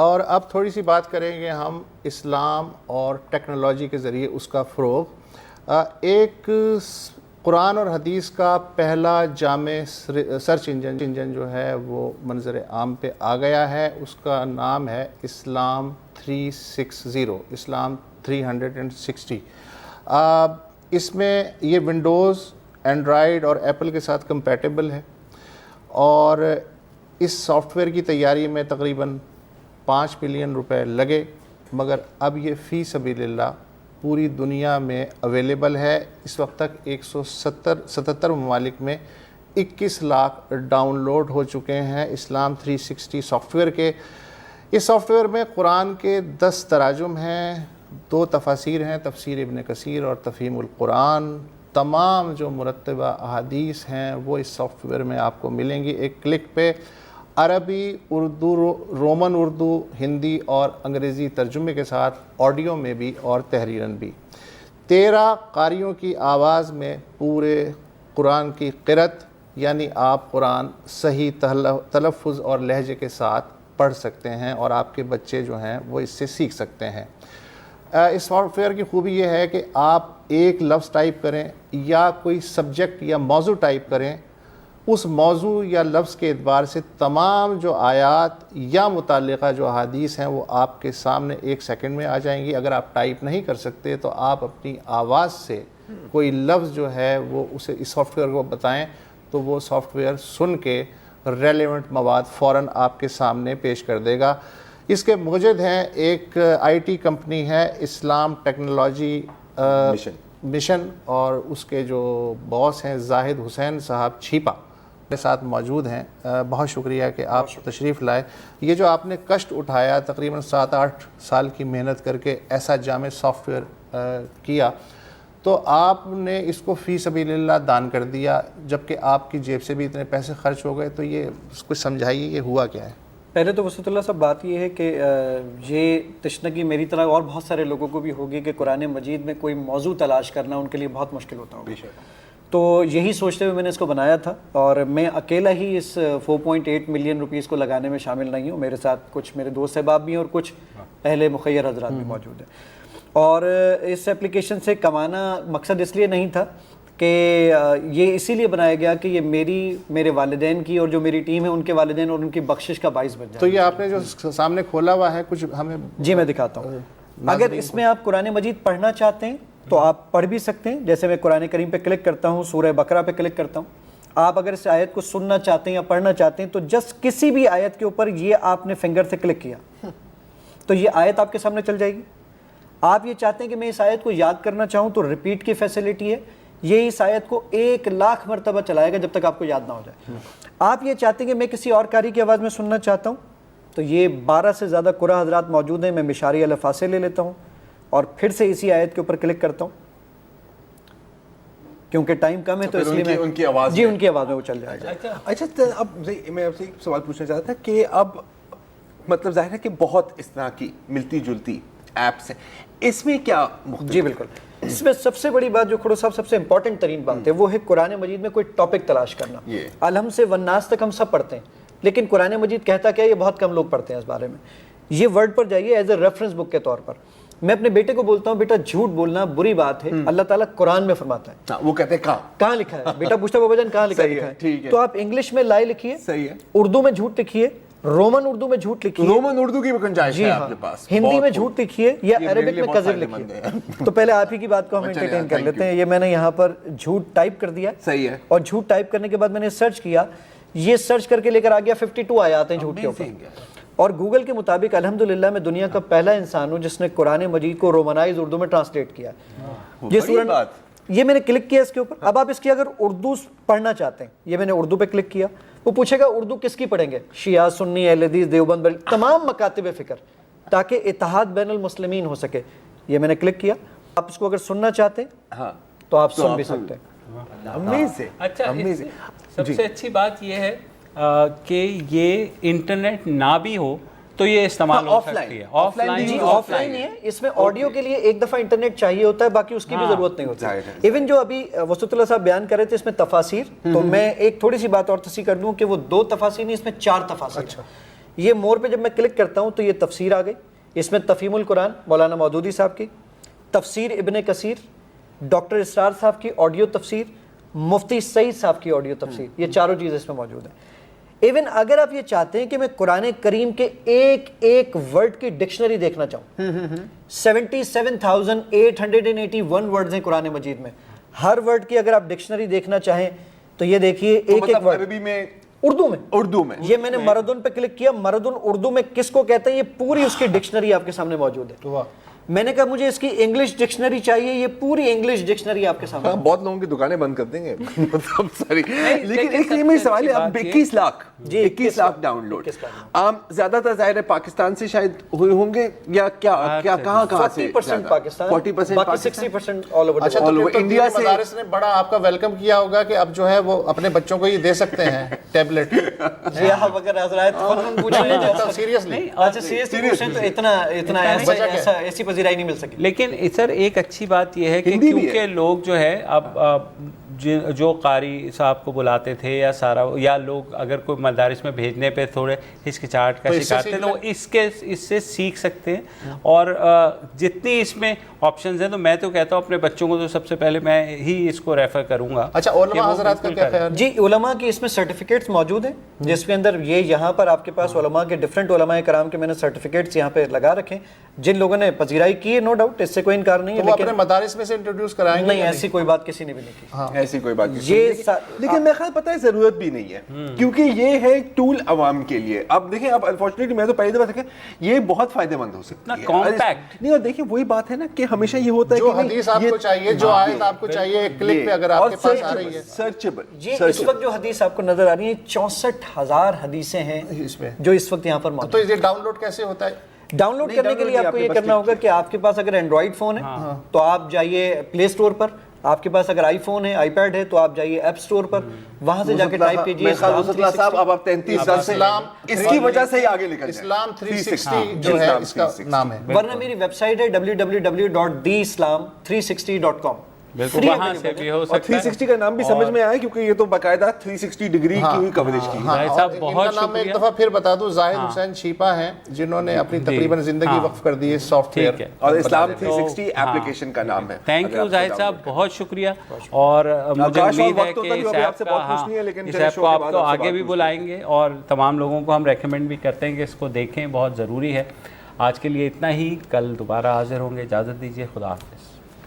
اور اب تھوڑی سی بات کریں گے ہم اسلام اور ٹیکنالوجی کے ذریعے اس کا فروغ۔ ایک قرآن اور حدیث کا پہلا جامع سرچ انجن جو ہے وہ منظر عام پہ آ گیا ہے، اس کا نام ہے اسلام 360، اسلام 360۔ اس میں یہ ونڈوز، اینڈرائیڈ اور ایپل کے ساتھ کمپیٹیبل ہے، اور اس سافٹ ویئر کی تیاری میں تقریباً 5 بلین روپے لگے، مگر اب یہ فی سبیل اللہ پوری دنیا میں اویلیبل ہے۔ اس وقت تک 177 ممالک میں 21 لاکھ ڈاؤن لوڈ ہو چکے ہیں اسلام 360 سافٹ ویئر کے۔ اس سافٹ ویئر میں قرآن کے 10 تراجم ہیں، 2 تفاسیر ہیں، تفسیر ابن کثیر اور تفہیم القرآن۔ تمام جو مرتبہ احادیث ہیں وہ اس سافٹ ویئر میں آپ کو ملیں گی ایک کلک پہ، عربی، اردو، رومن اردو، ہندی اور انگریزی ترجمے کے ساتھ، آڈیو میں بھی اور تحریراً بھی۔ 13 قاریوں کی آواز میں پورے قرآن کی قرأت، یعنی آپ قرآن صحیح تلفظ اور لہجے کے ساتھ پڑھ سکتے ہیں، اور آپ کے بچے جو ہیں وہ اس سے سیکھ سکتے ہیں۔ اس سافٹ ویئر کی خوبی یہ ہے کہ آپ ایک لفظ ٹائپ کریں یا کوئی سبجیکٹ یا موضوع ٹائپ کریں، اس موضوع یا لفظ کے اعتبار سے تمام جو آیات یا متعلقہ جو احادیث ہیں وہ آپ کے سامنے 1 سیکنڈ میں آ جائیں گی۔ اگر آپ ٹائپ نہیں کر سکتے تو آپ اپنی آواز سے کوئی لفظ جو ہے وہ اسے اس سافٹ ویئر کو بتائیں تو وہ سافٹ ویئر سن کے ریلیونٹ مواد فوراً آپ کے سامنے پیش کر دے گا۔ اس کے موجد ہیں، ایک آئی ٹی کمپنی ہے اسلام ٹیکنالوجی مشن، اور اس کے جو باس ہیں زاہد حسین صاحب چھیپا کے ساتھ موجود ہیں۔ بہت شکریہ کہ آپ تشریف لائے۔ یہ جو آپ نے کشٹ اٹھایا، تقریباً 7-8 سال کی محنت کر کے ایسا جامع سافٹ ویئر کیا، تو آپ نے اس کو فی سبیل اللہ دان کر دیا، جبکہ آپ کی جیب سے بھی اتنے پیسے خرچ ہو گئے، تو یہ کچھ سمجھائیے یہ ہوا کیا ہے؟ پہلے تو وسعت اللہ صاحب بات یہ ہے کہ یہ تشنگی میری طرح اور بہت سارے لوگوں کو بھی ہوگی کہ قرآن مجید میں کوئی موضوع تلاش کرنا ان کے لیے بہت مشکل ہوتا ہوگا، تو یہی سوچتے ہوئے میں نے اس کو بنایا تھا، اور میں اکیلا ہی اس 4.8 ملین روپیز کو لگانے میں شامل نہیں ہوں، میرے ساتھ کچھ میرے دوست احباب بھی ہیں اور کچھ اہل مخیر حضرات بھی موجود ہیں۔ اور اس ایپلیکیشن سے کمانا مقصد اس لیے نہیں تھا کہ یہ اسی لیے بنایا گیا کہ یہ میرے والدین کی اور جو میری ٹیم ہے ان کے والدین اور ان کی بخشش کا باعث بن جائے۔ تو یہ آپ نے جو سامنے کھولا ہوا ہے کچھ ہمیں؟ جی میں دکھاتا ہوں۔ اگر اس میں آپ قرآن مجید پڑھنا چاہتے ہیں تو آپ پڑھ بھی سکتے ہیں، جیسے میں قرآن کریم پہ کلک کرتا ہوں، سورہ بقرہ پہ کلک کرتا ہوں۔ آپ اگر اس آیت کو سننا چاہتے ہیں یا پڑھنا چاہتے ہیں تو جسٹ کسی بھی آیت کے اوپر یہ آپ نے فنگر سے کلک کیا تو یہ آیت آپ کے سامنے چل جائے گی۔ آپ یہ چاہتے ہیں کہ میں اس آیت کو یاد کرنا چاہوں تو ریپیٹ کی فیسلٹی ہے، یہ اس آیت کو 1,00,000 مرتبہ چلائے گا جب تک آپ کو یاد نہ ہو جائے۔ آپ یہ چاہتے ہیں کہ میں کسی اور قاری کی آواز میں سننا چاہتا ہوں تو یہ 12 سے زیادہ قرآن حضرات موجود ہیں، میں مشاری الفاظ سے لے لیتا ہوں اور پھر سے اسی آیت کے اوپر کلک کرتا ہوں، کیونکہ ٹائم کم ہے تو اس لیے میں ان کی آواز میں وہ چل جائے گا۔ اچھا اب میں آپ سے ایک سوال پوچھنا چاہتا تھا کہ اب مطلب ظاہر ہے کہ بہت اس طرح کی ملتی جلتی ایپس ہیں، اس میں کیا مختلف؟ جی بالکل، اس میں سب سے بڑی بات جو کھڑو صاحب سب سے امپورٹنٹ ترین بات ہے وہ ہے قرآن مجید میں کوئی ٹاپک تلاش کرنا۔ الحم سے والناس تک ہم سب پڑھتے ہیں، لیکن قرآن مجید کہتا کیا یہ بہت کم لوگ پڑھتے ہیں اس بارے میں۔ یہ ورڈ پر جائیے ایز اے ریفرنس بک کے طور پر۔ میں اپنے بیٹے کو بولتا ہوں بیٹا جھوٹ بولنا بری بات ہے، اللہ تعالیٰ قرآن میں فرماتا ہے۔ وہ کہتے ہیں کہاں لکھا ہے؟ بیٹا پوچھتا بابا جان کہاں لکھا ہے؟ تو آپ انگلش میں لائے لکھیے، اردو میں جھوٹ لکھیے، رومن اردو میں جھوٹ لکھیے، رومن اردو کی گنجائش ہے آپ کے پاس، ہندی میں جھوٹ لکھیے یا عربک میں کذب لکھیے۔ تو پہلے آپ ہی کی بات کو ہم انٹرٹین کر لیتے ہیں۔ یہ میں نے یہاں پر جھوٹ ٹائپ کر دیا، صحیح ہے، اور جھوٹ ٹائپ کرنے کے بعد میں نے سرچ کیا، یہ سرچ کر کے لے کر آ گیا 52 آیات ہیں جھوٹ کے اوپر۔ اور گوگل کے مطابق الحمدللہ میں دنیا کا پہلا انسان ہوں جس نے قرآن مجید کو رومنائز اردو میں ٹرانسلیٹ کیا۔ یہ سورہ، یہ میں نے کلک کیا اس کے اوپر۔ اب آپ اس کی اگر اردو پڑھنا چاہتے ہیں، یہ میں نے اردو پہ کلک کیا، وہ پوچھے گا اردو کس کی پڑھیں گے؟ شیعہ، سنی، اہل حدیث، دیوبند، تمام مکاتب فکر، تاکہ اتحاد بین المسلمین ہو سکے۔ یہ میں نے کلک کیا۔ آپ اس کو اگر سننا چاہتے ہیں تو آپ سن بھی سکتے ہیں۔ اچھا، سب سے اچھی بات یہ ہے کہ یہ انٹرنیٹ نہ بھی ہو تو یہ استعمال ہو سکتی ہے، آف لائن جی آف لائن نہیں ہے، اس میں آڈیو کے لیے ایک دفعہ انٹرنیٹ چاہیے ہوتا ہے، باقی اس کی بھی ضرورت نہیں ہوتی۔ ایون جو ابھی وسعت اللہ صاحب بیان کر رہے تھے اس میں تفاسیر، تو میں ایک تھوڑی سی بات اور تصحیح کر دوں کہ وہ 2 تفاسیر نہیں، اس میں 4 تفاسیر۔ یہ مور پہ جب میں کلک کرتا ہوں تو یہ تفسیر آ گئی. اس میں تفہیم القرآن مولانا مودودی صاحب کی, تفسیر ابن کثیر, ڈاکٹر اسرار صاحب کی آڈیو تفسیر, مفتی سعید صاحب کی آڈیو تفسیر, یہ چاروں چیزیں اس میں موجود ہیں. ایون اگر آپ یہ چاہتے ہیں کہ میں قرآن کریم کے ایک ایک ورڈ کی ڈکشنری دیکھنا چاہوں, 77,881 ورڈز ہیں قرآن مجید میں, ہر ورڈ کی اگر آپ ڈکشنری دیکھنا چاہیں تو یہ دیکھیے ایک ایک ورڈ عربی میں, اردو میں یہ میں نے مردن پہ کلک کیا, مردن اردو میں کس کو کہتے ہیں, یہ پوری اس کی ڈکشنری آپ کے سامنے موجود ہے. میں نے کہا مجھے اس کی انگلش ڈکشنری چاہیے, یہ پوری انگلش ڈکشنری آپ کے سامنے. بہت لوگوں کی دکانیں بند کر دیں گے لیکن ایک یہ سوال ہے, اب 21 لاکھ ڈاؤن لوڈ زیادہ تر ظاہر ہے پاکستان سے شاید ہوئے ہوں گے, یا کیا کہاں سے؟ 40% پاکستان, 60% آل اوور. اچھا, تو انڈیا سے مدارس نے بڑا آپ کا ویلکم کیا ہوگا کہ اب جو ہے وہ اپنے بچوں کو یہ دے سکتے ہیں ٹیبلٹ. جی آپ اگر حضرات فنون پوچھ لیں تو سیریسلی, اچھا سیریسلی پوچھیں تو اتنا ایسی پذیرائی نہیں مل سکی. لیکن سر ایک اچھی بات یہ ہے کہ کیونکہ لوگ جو ہے اب جو قاری صاحب کو بلاتے تھے یا سارا, یا لوگ اگر کوئی مدارس میں بھیجنے پہ تھوڑے ہچکچاہٹ کا شکار تھے, تو اس سے سیکھ سکتے ہیں. اور جتنی اس میں آپشنز ہیں, تو میں تو کہتا ہوں اپنے بچوں کو تو سب سے پہلے میں ہی اس کو ریفر کروں گا. اچھا, علماء حضرات کا کیا خیال؟ جی علماء کی اس میں سرٹیفکیٹس موجود ہیں, جس کے اندر یہاں پر آپ کے پاس علماء کے ڈفرینٹ علماء کرام کے میں نے سرٹیفکیٹس یہاں پہ لگا رکھے, جن لوگوں نے پذیرائی کی ہے, نو ڈاؤٹ, اس سے کوئی انکار نہیں ہے. لیکن اپنے مدارس میں سے انٹروڈیوس کرائیں گے؟ نہیں, ایسی کوئی بات کسی نے بھی نہیں کی, ایسی کوئی بات نہیں. لیکن میں خیال پتہ ہے ضرورت بھی نہیں ہے, کیونکہ یہ ہے ٹول عوام کے لیے. اب دیکھیں, اب انفارچونیٹلی میں تو پہلی دفعہ دیکھا, یہ بہت فائدہ مند ہو سکتا ہے, کمپیکٹ نہیں. اور دیکھیں وہی بات ہے نا کہ ہمیشہ یہ ہوتا ہے جو حدیث آپ کو چاہیے, جو آیت آپ کو چاہیے, ایک کلک پہ اگر آپ کے پاس آ رہی ہے, سرچیبل. جی اس وقت جو حدیث آپ کو نظر آ رہی ہیں 64,000 حدیثیں ہیں اس میں جو اس وقت یہاں پر موجود. تو یہ ڈاؤن لوڈ کیسے ہوتا ہے؟ ڈاؤن لوڈ کرنے کے لیے آپ کو یہ کرنا ہوگا کہ آپ کے پاس اگر اینڈرائڈ فون ہے تو آپ جائیے پلے اسٹور پر, آپ کے پاس اگر آئی فون ہے, آئی پیڈ ہے, تو آپ جائیے ایپ اسٹور پر, وہاں سے جا کے ٹائپ کیجیے صاحب. اب آپ 33 سال سے اس کی وجہ سے ہی آگے نکل جائیں. اسلام 360 جو ہے اس کا نام ہے, ورنہ میری ویب سائٹ ہے www.theislam360.com. بالکل وہاں سے بھی ہو سکتا ہے. 360 کا نام بھی سمجھ میں آیا کیونکہ یہ تو باقاعدہ 360 ڈگری کی ہوئی کوریج کی. صاحب بہت نام میں ایک دفعہ پھر بتا دوں, زاہد حسین چھیپا ہیں, جنہوں نے اپنی تقریباً زندگی وقف کر دی ہے سافٹ ویئر, اور اسلام 360 ایپلیکیشن کا نام ہے. تھینک یو زاہد صاحب, بہت شکریہ. اور مجھے امید ہے کہ اس ایپ کو آپ تو آگے بھی بلائیں گے, اور تمام لوگوں کو ہم ریکمینڈ بھی کرتے ہیں کہ اس کو دیکھیں, بہت ضروری ہے. آج کے لیے اتنا ہی, کل دوبارہ حاضر ہوں گے. اجازت دیجیے, خدا حافظ.